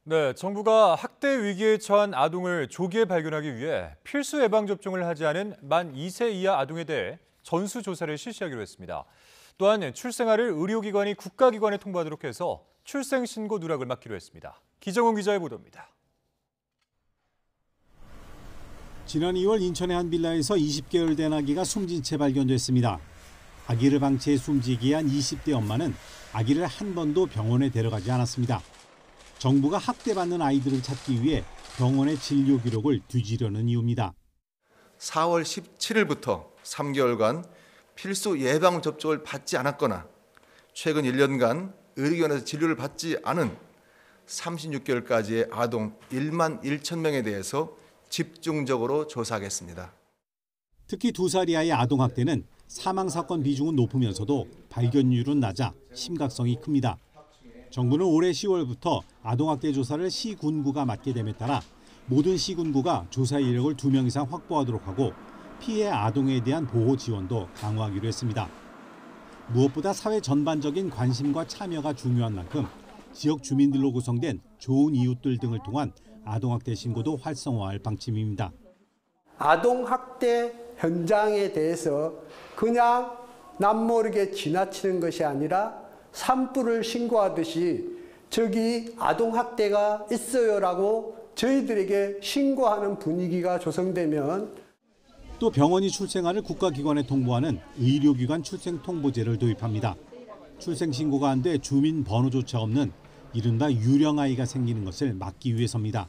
네, 정부가 학대 위기에 처한 아동을 조기에 발견하기 위해 필수 예방접종을 하지 않은 만 2세 이하 아동에 대해 전수조사를 실시하기로 했습니다. 또한 출생아를 의료기관이 국가기관에 통보하도록 해서 출생신고 누락을 막기로 했습니다. 기정훈 기자의 보도입니다. 지난 2월 인천의 한 빌라에서 20개월 된 아기가 숨진 채 발견됐습니다. 아기를 방치해 숨지기 한 20대 엄마는 아기를 한 번도 병원에 데려가지 않았습니다. 정부가 학대받는 아이들을 찾기 위해 병원의 진료 기록을 뒤지려는 이유입니다. 4월 17일부터 3개월간 필수 예방접종을 받지 않았거나 최근 1년간 의료기관에서 진료를 받지 않은 36개월까지의 아동 1만 1천 명에 대해서 집중적으로 조사하겠습니다. 특히 2살 이하의 아동학대는 사망사건 비중은 높으면서도 발견율은 낮아 심각성이 큽니다. 정부는 올해 10월부터 아동학대 조사를 시군구가 맡게 됨에 따라 모든 시군구가 조사 인력을 2명 이상 확보하도록 하고 피해 아동에 대한 보호 지원도 강화하기로 했습니다. 무엇보다 사회 전반적인 관심과 참여가 중요한 만큼 지역 주민들로 구성된 좋은 이웃들 등을 통한 아동학대 신고도 활성화할 방침입니다. 아동학대 현장에 대해서 그냥 남모르게 지나치는 것이 아니라 산불을 신고하듯이 저기 아동학대가 있어요라고 저희들에게 신고하는 분위기가 조성되면 또 병원이 출생아를 국가기관에 통보하는 의료기관 출생통보제를 도입합니다. 출생신고가 안 돼 주민번호조차 없는 이른바 유령아이가 생기는 것을 막기 위해서입니다.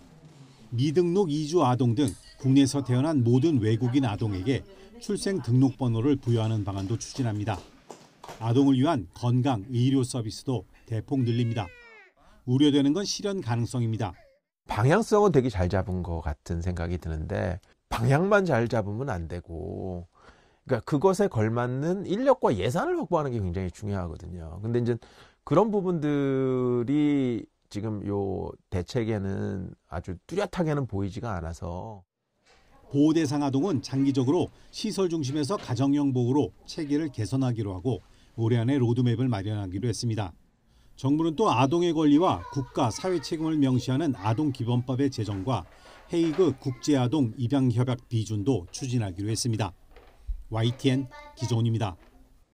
미등록 이주 아동 등 국내에서 태어난 모든 외국인 아동에게 출생등록번호를 부여하는 방안도 추진합니다. 아동을 위한 건강, 의료 서비스도 대폭 늘립니다. 우려되는 건 실현 가능성입니다. 방향성은 되게 잘 잡은 것 같은 생각이 드는데 방향만 잘 잡으면 안 되고 그러니까 그것에 걸맞는 인력과 예산을 확보하는 게 굉장히 중요하거든요. 근데 이제 그런 부분들이 지금 요 대책에는 아주 뚜렷하게는 보이지가 않아서 보호 대상 아동은 장기적으로 시설 중심에서 가정형 보호로 체계를 개선하기로 하고 올해 안에 로드맵을 마련하기로 했습니다. 정부는 또 아동의 권리와 국가 사회 책임을 명시하는 아동기본법의 제정과 헤이그 국제아동 입양협약 비준도 추진하기로 했습니다. YTN 기정훈입니다.